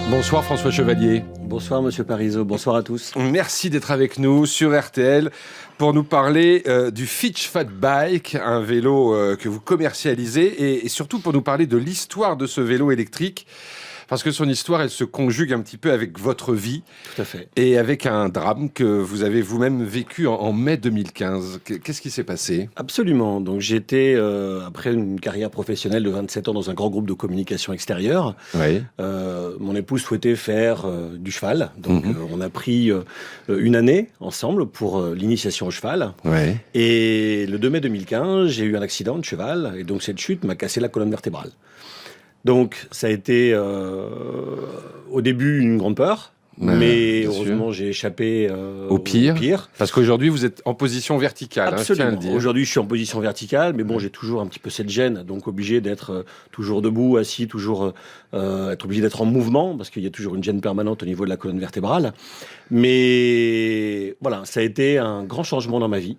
Bonsoir François Chevalier. Bonsoir Monsieur Parisot, bonsoir à tous. Merci d'être avec nous sur RTL pour nous parler du Fitch Fat Bike, un vélo que vous commercialisez et surtout pour nous parler de l'histoire de ce vélo électrique. Parce que son histoire, elle se conjugue un petit peu avec votre vie. Tout à fait. Et avec un drame que vous avez vous-même vécu en mai 2015. Qu'est-ce qui s'est passé ? Absolument. Donc j'étais, après une carrière professionnelle de 27 ans dans un grand groupe de communication extérieure, Oui. mon épouse souhaitait faire du cheval. Donc on a pris une année ensemble pour l'initiation au cheval. Ouais. Et le 2 mai 2015, j'ai eu un accident de cheval. Et donc cette chute m'a cassé la colonne vertébrale. Donc ça a été au début une grande peur. Mais heureusement, j'ai échappé au pire. Parce qu'aujourd'hui, vous êtes en position verticale. Absolument. Je tiens à le dire. Aujourd'hui, je suis en position verticale, mais bon, j'ai toujours un petit peu cette gêne, donc obligé d'être toujours debout, assis, toujours être obligé d'être en mouvement, parce qu'il y a toujours une gêne permanente au niveau de la colonne vertébrale. Mais voilà, ça a été un grand changement dans ma vie.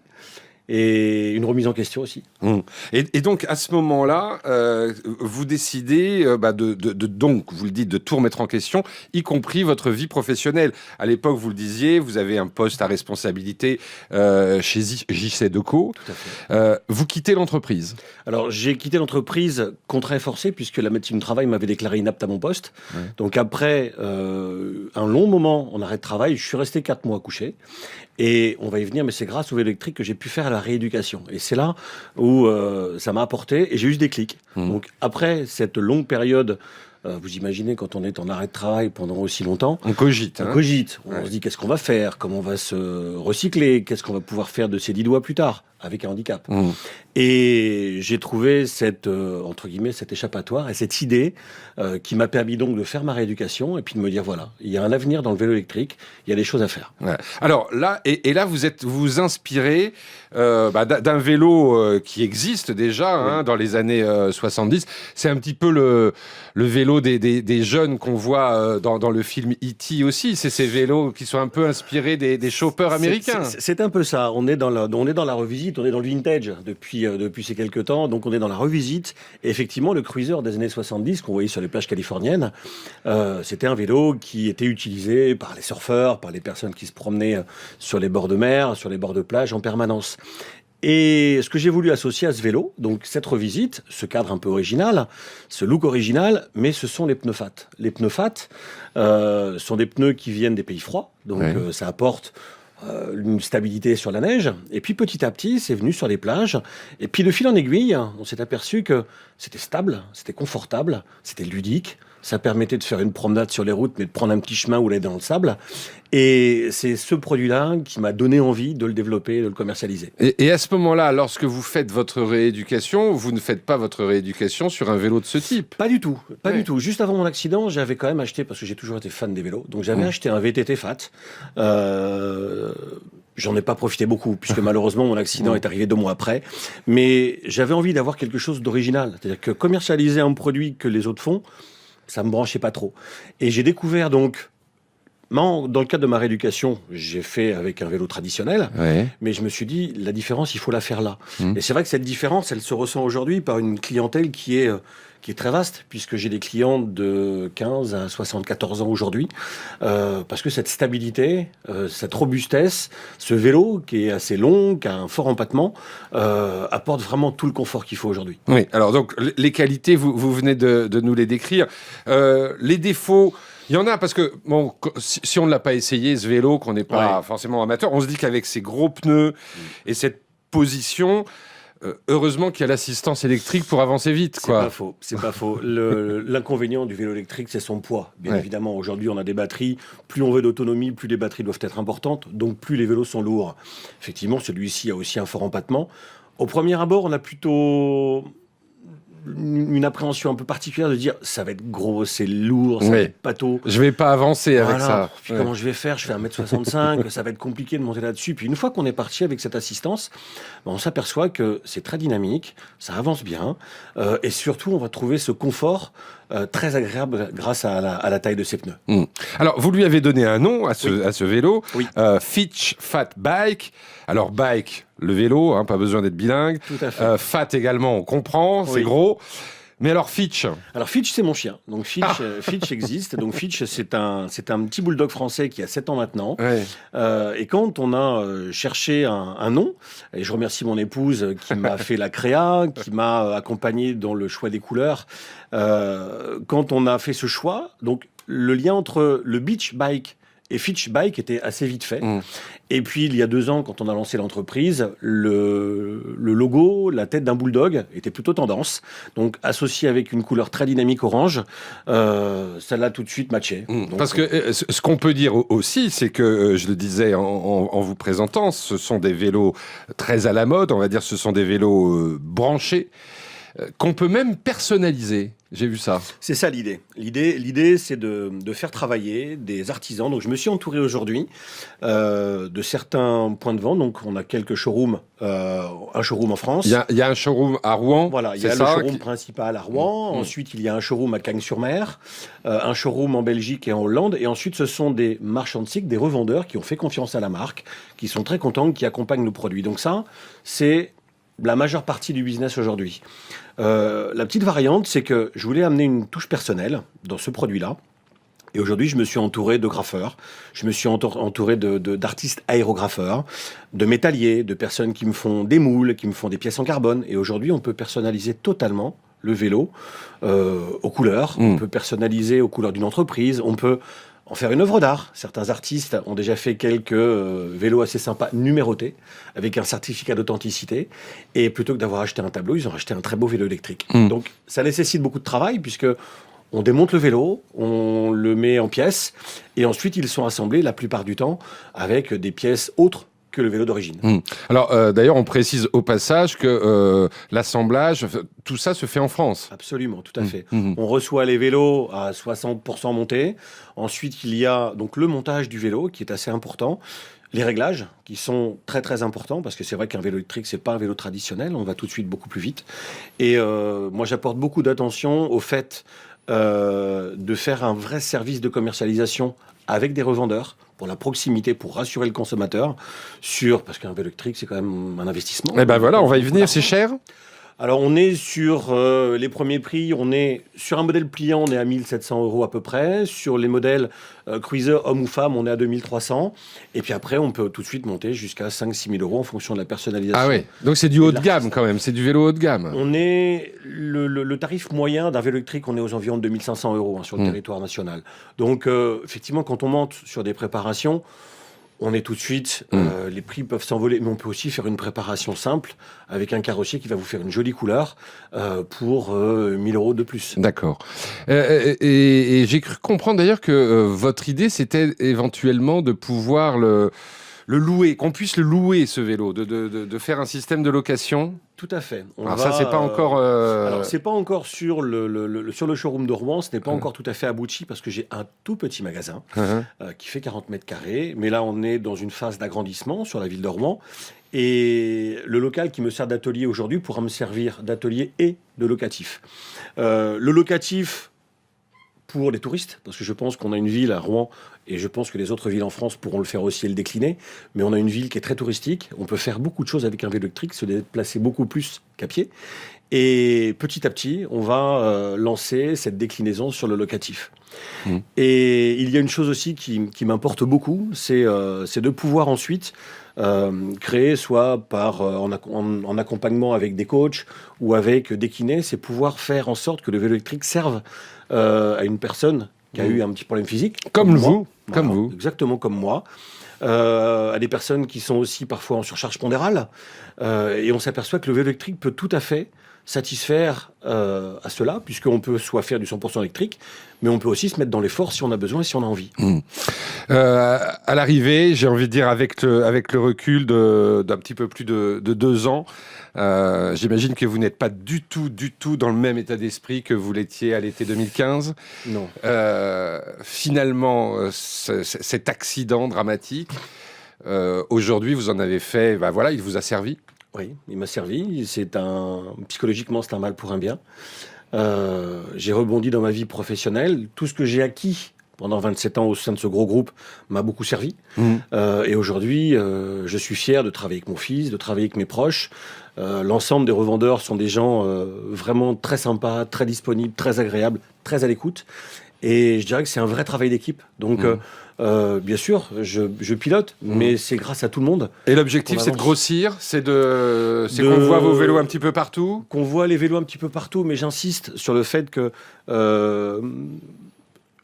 Et une remise en question aussi. Et donc, à ce moment-là, vous décidez, donc, vous le dites, de tout remettre en question, y compris votre vie professionnelle. À l'époque, vous le disiez, vous avez un poste à responsabilité chez JC Decaux. Tout à fait. Vous quittez l'entreprise. Alors, j'ai quitté l'entreprise contraint et forcé, puisque la médecine du travail m'avait déclaré inapte à mon poste. Ouais. Donc, après un long moment en arrêt de travail, je suis resté 4 mois couché. Et on va y venir, mais c'est grâce au vélo électrique que j'ai pu faire la rééducation. Et c'est là où ça m'a apporté, et j'ai eu ce déclic. Donc après cette longue période, vous imaginez quand on est en arrêt de travail pendant aussi longtemps. On cogite. On cogite. On se dit qu'est-ce qu'on va faire, comment on va se recycler, qu'est-ce qu'on va pouvoir faire de ses 10 doigts plus tard, avec un handicap. Et j'ai trouvé cette, entre guillemets, cet échappatoire et cette idée qui m'a permis donc de faire ma rééducation et puis de me dire, voilà, il y a un avenir dans le vélo électrique, il y a des choses à faire. Ouais. Alors là, et là, vous inspirez d'un vélo qui existe déjà dans les années 70. C'est un petit peu le vélo des jeunes qu'on voit dans le film E.T. aussi. C'est ces vélos qui sont un peu inspirés des choppers américains. C'est un peu ça. On est dans la revisite, on est dans le vintage depuis ces quelques temps. Donc on est dans la revisite. Et effectivement, le cruiser des années 70 qu'on voyait sur les plages californiennes, c'était un vélo qui était utilisé par les surfeurs, par les personnes qui se promenaient sur les bords de mer, sur les bords de plage en permanence. Et ce que j'ai voulu associer à ce vélo, donc cette revisite, ce cadre un peu original, ce look original, mais ce sont les pneus fat. Les pneus fat sont des pneus qui viennent des pays froids, donc ça apporte une stabilité sur la neige. Et puis petit à petit, c'est venu sur les plages. Et puis de fil en aiguille, on s'est aperçu que c'était stable, c'était confortable, c'était ludique. Ça permettait de faire une promenade sur les routes, mais de prendre un petit chemin ou aller dans le sable. Et c'est ce produit-là qui m'a donné envie de le développer, de le commercialiser. Et à ce moment-là, lorsque vous faites votre rééducation, vous ne faites pas votre rééducation sur un vélo de ce type ? Pas du tout, pas du tout. Juste avant mon accident, j'avais quand même acheté, parce que j'ai toujours été fan des vélos, donc j'avais acheté un VTT Fat. J'en ai pas profité beaucoup, puisque malheureusement, mon accident est arrivé 2 mois après. Mais j'avais envie d'avoir quelque chose d'original. C'est-à-dire que commercialiser un produit que les autres font, ça me branchait pas trop. Et j'ai découvert donc, dans le cadre de ma rééducation, j'ai fait avec un vélo traditionnel, mais je me suis dit, la différence, il faut la faire là. Et c'est vrai que cette différence, elle se ressent aujourd'hui par une clientèle qui est très vaste, puisque j'ai des clients de 15 à 74 ans aujourd'hui, parce que cette stabilité, cette robustesse, ce vélo qui est assez long, qui a un fort empattement, apporte vraiment tout le confort qu'il faut aujourd'hui. Oui, alors donc les qualités, vous venez de nous les décrire. Les défauts, il y en a parce que bon, si on ne l'a pas essayé, ce vélo, qu'on n'est pas forcément amateur, on se dit qu'avec ces gros pneus et cette position... heureusement qu'il y a l'assistance électrique pour avancer vite, quoi. C'est pas faux. L'inconvénient du vélo électrique, c'est son poids. Bien évidemment, aujourd'hui, on a des batteries. Plus on veut d'autonomie, plus les batteries doivent être importantes. Donc, plus les vélos sont lourds. Effectivement, celui-ci a aussi un fort empattement. Au premier abord, on a plutôt une appréhension un peu particulière de dire ça va être gros, c'est lourd, ça va être pâteau. Je vais pas avancer avec ça. Puis comment je vais faire ? Je fais 1m65, ça va être compliqué de monter là-dessus. Puis une fois qu'on est parti avec cette assistance, on s'aperçoit que c'est très dynamique, ça avance bien, et surtout on va trouver ce confort très agréable grâce à la taille de ses pneus. Alors vous lui avez donné un nom à ce vélo, Fitch Fat Bike. Alors bike, le vélo, pas besoin d'être bilingue. Tout à fait. Fat également, on comprend, c'est gros. Mais alors Fitch, Alors Fitch, c'est mon chien. Donc Fitch existe. Donc Fitch, c'est un petit bulldog français qui a 7 ans maintenant. ouais. Et quand on a cherché un nom, et je remercie mon épouse qui m'a fait la créa, qui m'a accompagné dans le choix des couleurs, quand on a fait ce choix, donc le lien entre le beach bike et Fitch Bike était assez vite fait. Mm. Et puis, il y a 2 ans, quand on a lancé l'entreprise, le logo, la tête d'un bulldog, était plutôt tendance. Donc, associé avec une couleur très dynamique orange, ça l'a tout de suite matché. Donc, Parce que ce qu'on peut dire aussi, c'est que, je le disais en vous présentant, ce sont des vélos très à la mode, on va dire, ce sont des vélos branchés, qu'on peut même personnaliser. J'ai vu ça. c'est ça l'idée. L'idée, c'est de faire travailler des artisans. Donc, je me suis entouré aujourd'hui de certains points de vente. Donc, on a quelques showrooms, un showroom en France. Il y a un showroom à Rouen. Voilà, il y a le showroom principal à Rouen. Ensuite, il y a un showroom à Cagnes-sur-Mer, un showroom en Belgique et en Hollande. Et ensuite, ce sont des marchands de cycles, des revendeurs qui ont fait confiance à la marque, qui sont très contents, qui accompagnent nos produits. Donc ça, c'est la majeure partie du business aujourd'hui. La petite variante, c'est que je voulais amener une touche personnelle dans ce produit-là. Et aujourd'hui, je me suis entouré de graffeurs, je me suis entouré d'artistes aérographeurs, de métalliers, de personnes qui me font des moules, qui me font des pièces en carbone. Et aujourd'hui, on peut personnaliser totalement le vélo aux couleurs. On peut personnaliser aux couleurs d'une entreprise. On peut en faire une œuvre d'art. Certains artistes ont déjà fait quelques vélos assez sympas numérotés avec un certificat d'authenticité. Et plutôt que d'avoir acheté un tableau, ils ont acheté un très beau vélo électrique. Donc, ça nécessite beaucoup de travail puisque on démonte le vélo, on le met en pièces et ensuite ils sont assemblés la plupart du temps avec des pièces autres que le vélo d'origine. Alors, d'ailleurs, on précise au passage que l'assemblage, tout ça se fait en France. Absolument, tout à fait. On reçoit les vélos à 60% montés. Ensuite, il y a donc le montage du vélo qui est assez important. Les réglages qui sont très très importants parce que c'est vrai qu'un vélo électrique, c'est pas un vélo traditionnel. On va tout de suite beaucoup plus vite. Et moi, j'apporte beaucoup d'attention au fait de faire un vrai service de commercialisation avec des revendeurs pour la proximité, pour rassurer le consommateur parce qu'un vélo électrique, c'est quand même un investissement. Eh ben voilà, on va y venir, c'est cher. Alors, on est sur les premiers prix, on est sur un modèle pliant, on est à 1 700 € à peu près. Sur les modèles cruiser, homme ou femme, on est à 2 300. Et puis après, on peut tout de suite monter jusqu'à 5 000 6 000 € en fonction de la personnalisation. Ah oui, donc c'est du haut de gamme quand même, c'est du vélo haut de gamme. On est le tarif moyen d'un vélo électrique, on est aux environs de 2 500 € sur le territoire national. Donc, effectivement, quand on monte sur des préparations, on est tout de suite, les prix peuvent s'envoler, mais on peut aussi faire une préparation simple avec un carrossier qui va vous faire une jolie couleur pour 1 000 € de plus. D'accord. Et j'ai cru comprendre d'ailleurs que votre idée, c'était éventuellement de pouvoir le louer, qu'on puisse le louer, ce vélo, de faire un système de location. Tout à fait. Alors ça, c'est pas encore... Alors, c'est pas encore sur sur le showroom de Rouen, ce n'est pas encore tout à fait abouti parce que j'ai un tout petit magasin qui fait 40 mètres carrés. Mais là, on est dans une phase d'agrandissement sur la ville de Rouen. Et le local qui me sert d'atelier aujourd'hui pourra me servir d'atelier et de locatif. Le locatif pour les touristes, parce que je pense qu'on a une ville à Rouen, et je pense que les autres villes en France pourront le faire aussi et le décliner, mais on a une ville qui est très touristique, on peut faire beaucoup de choses avec un vélo électrique, se déplacer beaucoup plus qu'à pied, et petit à petit, on va lancer cette déclinaison sur le locatif. Et il y a une chose aussi qui m'importe beaucoup, c'est de pouvoir ensuite créer, soit en accompagnement avec des coachs ou avec des kinés, c'est pouvoir faire en sorte que le vélo électrique serve à une personne qui a eu un petit problème physique. Comme moi. vous, Voilà, comme vous. Exactement comme moi. À des personnes qui sont aussi parfois en surcharge pondérale. Et on s'aperçoit que le vélo électrique peut tout à fait satisfaire à cela, puisqu'on peut soit faire du 100% électrique, mais on peut aussi se mettre dans l'effort si on a besoin et si on a envie. À l'arrivée, j'ai envie de dire, avec le recul d'un petit peu plus de 2 ans, j'imagine que vous n'êtes pas du tout dans le même état d'esprit que vous l'étiez à l'été 2015. Non. Finalement, cet accident dramatique, aujourd'hui, vous en avez fait, voilà, il vous a servi. Oui, il m'a servi. Psychologiquement, c'est un mal pour un bien. J'ai rebondi dans ma vie professionnelle. Tout ce que j'ai acquis pendant 27 ans au sein de ce gros groupe m'a beaucoup servi. Mmh. Et aujourd'hui, je suis fier de travailler avec mon fils, de travailler avec mes proches. L'ensemble des revendeurs sont des gens vraiment très sympas, très disponibles, très agréables, très à l'écoute. Et je dirais que c'est un vrai travail d'équipe. Donc, bien sûr, je pilote, mais c'est grâce à tout le monde. Et l'objectif, c'est de grossir, c'est qu'on voit vos vélos un petit peu partout. Qu'on voit les vélos un petit peu partout, mais j'insiste sur le fait que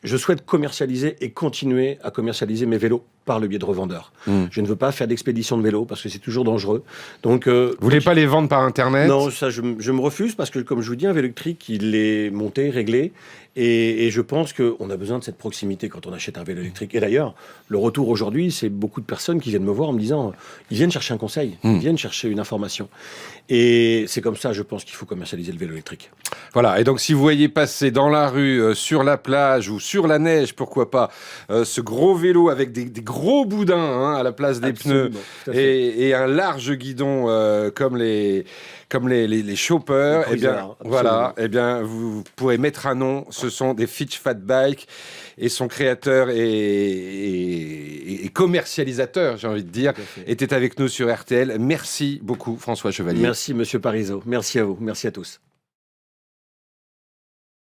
je souhaite commercialiser et continuer à commercialiser mes vélos par le biais de revendeurs. Je ne veux pas faire d'expédition de vélos parce que c'est toujours dangereux. Donc, vous voulez pas les vendre par Internet? Non, ça, je me refuse parce que, comme je vous dis, un vélo électrique, il est monté, réglé. Et je pense qu'on a besoin de cette proximité quand on achète un vélo électrique. Et d'ailleurs, le retour aujourd'hui, c'est beaucoup de personnes qui viennent me voir en me disant, ils viennent chercher un conseil, ils viennent chercher une information. Et c'est comme ça, je pense qu'il faut commercialiser le vélo électrique. Voilà, et donc si vous voyez passer dans la rue, sur la plage ou sur la neige, pourquoi pas, ce gros vélo avec des gros boudins à la place des pneus et un large guidon comme les choppers, eh bien, voilà, eh bien, vous pourrez mettre un nom. Ce sont des Fitch Fat Bike et son créateur et commercialisateur, j'ai envie de dire, était avec nous sur RTL. Merci beaucoup, François Chevalier. Merci, Monsieur Parisot. Merci à vous. Merci à tous.